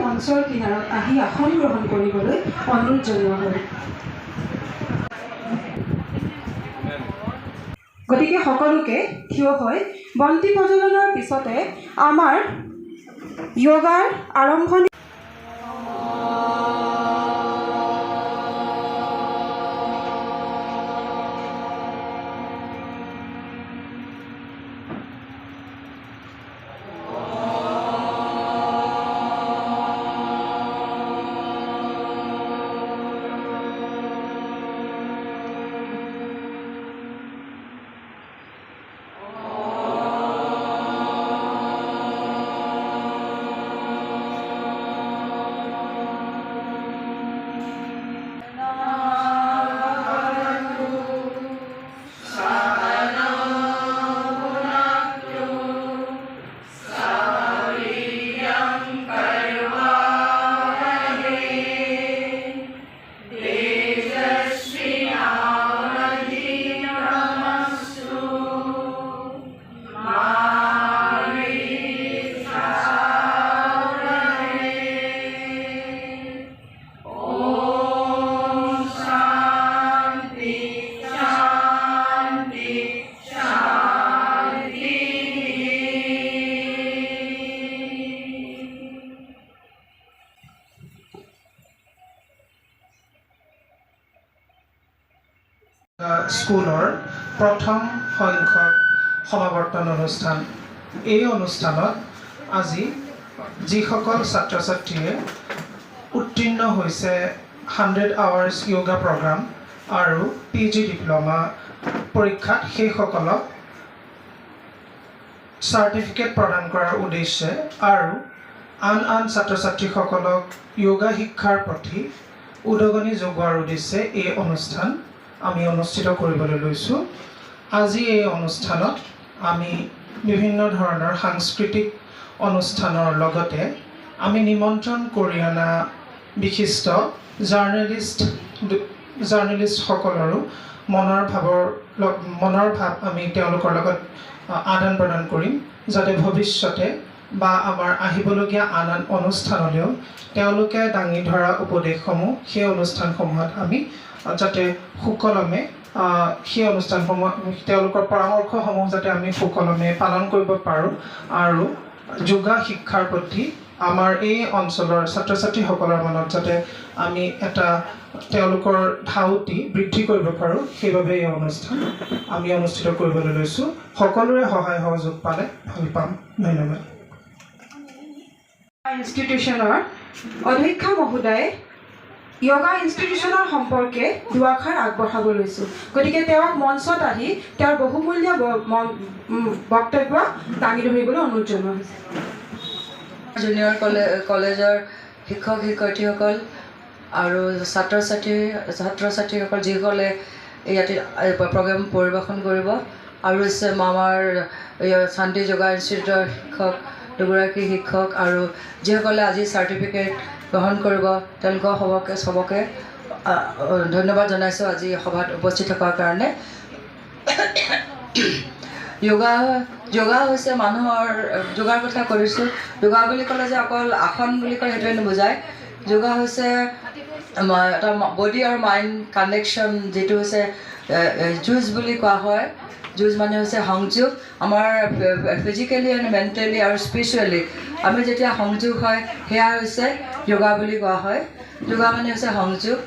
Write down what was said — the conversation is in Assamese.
মঞ্চৰ কিনাৰত আহি আসন গ্ৰহণ কৰিবলৈ অনুৰোধ জনোৱা হ'ল। গতিকে সকলোকে থিয় হৈ বন্তি প্ৰজ্বলনৰ পিছতে আমাৰ য়োগাৰ আৰম্ভণি স্কুলৰ প্ৰথম সংখ্যক সমাৱৰ্তন অনুষ্ঠান। এই অনুষ্ঠানত আজি যিসকল ছাত্ৰ ছাত্ৰীয়ে উত্তীৰ্ণ হৈছে 100 আৱাৰ্ছ য়োগা প্ৰগ্ৰাম আৰু PG ডিপ্ল'মা পৰীক্ষাত সেইসকলক চাৰ্টিফিকেট প্ৰদান কৰাৰ উদ্দেশ্যে আৰু আন ছাত্ৰ ছাত্ৰীসকলক য়োগা শিক্ষাৰ প্ৰতি উদগনি যোগোৱাৰ উদ্দেশ্যে এই অনুষ্ঠান আমি অনুষ্ঠিত কৰিবলৈ লৈছোঁ। আজি এই অনুষ্ঠানত আমি বিভিন্ন ধৰণৰ সাংস্কৃতিক অনুষ্ঠানৰ লগতে আমি নিমন্ত্ৰণ কৰি অনা বিশিষ্ট জাৰ্নেলিষ্টসকলৰো মনৰ ভাৱ আমি তেওঁলোকৰ লগত আদান প্ৰদান কৰিম, যাতে ভৱিষ্যতে বা আমাৰ আহিবলগীয়া আন অনুষ্ঠানলৈও তেওঁলোকে দাঙি ধৰা উপদেশসমূহ সেই অনুষ্ঠানসমূহত আমি যাতে সুকলমে সেই অনুষ্ঠানসমূহ তেওঁলোকৰ পৰামৰ্শসমূহ যাতে আমি সুকলমে পালন কৰিব পাৰোঁ আৰু যোগা শিক্ষাৰ প্ৰতি আমাৰ এই অঞ্চলৰ ছাত্ৰ ছাত্ৰীসকলৰ মনত যাতে আমি এটা তেওঁলোকৰ ধাউতি বৃদ্ধি কৰিব পাৰোঁ, সেইবাবে এই অনুষ্ঠান আমি অনুষ্ঠিত কৰিবলৈ লৈছোঁ। সকলোৰে সহায় সহযোগ পালে ভাল পাম। ধন্যবাদ। ইনষ্টিটিউশ্যনৰ অধ্যক্ষ মহোদয়ে য়োগা ইনষ্টিটিউশ্যনৰ সম্পৰ্কে দুআষাৰ আগবঢ়াব লৈছোঁ। গতিকে তেওঁক মঞ্চত আহি তেওঁৰ বহুমূলীয়া বক্তব্য দাঙি ধৰিবলৈ অনুৰোধ জনোৱা হৈছে। জুনিয়ৰ কলেজৰ শিক্ষক শিক্ষয়িত্ৰীসকল আৰু ছাত্ৰ ছাত্ৰীসকল যিসকলে ইয়াতে প্ৰগ্ৰেম পৰিৱেশন কৰিব আৰু হৈছে আমাৰ শান্তি যোগা ইনষ্টিটিউটৰ শিক্ষক দুগৰাকী শিক্ষক আৰু যিসকলে আজি চাৰ্টিফিকেট গ্ৰহণ কৰিব তেওঁলোকক চবকে ধন্যবাদ জনাইছোঁ আজি সভাত উপস্থিত থকাৰ কাৰণে। যোগা হৈছে মানুহৰ যোগাৰ কথা কৰিছোঁ। যোগা বুলি ক'লে যে অকল আসন বুলি কয় সেইটোৱে নুবুজায়। যোগা হৈছে এটা বডি আৰু মাইণ্ড কানেকশ্যন, যিটো হৈছে যুঁজ বুলি কোৱা হয়। যুঁজ মানে হৈছে সংযোগ। আমাৰ ফিজিকেলি এণ্ড মেণ্টেলি আৰু স্পিৰিচুৱেলি আমি যেতিয়া সংযোগ হয় সেয়া হৈছে যোগা বুলি কোৱা হয়। যোগা মানে হৈছে সংযোগ।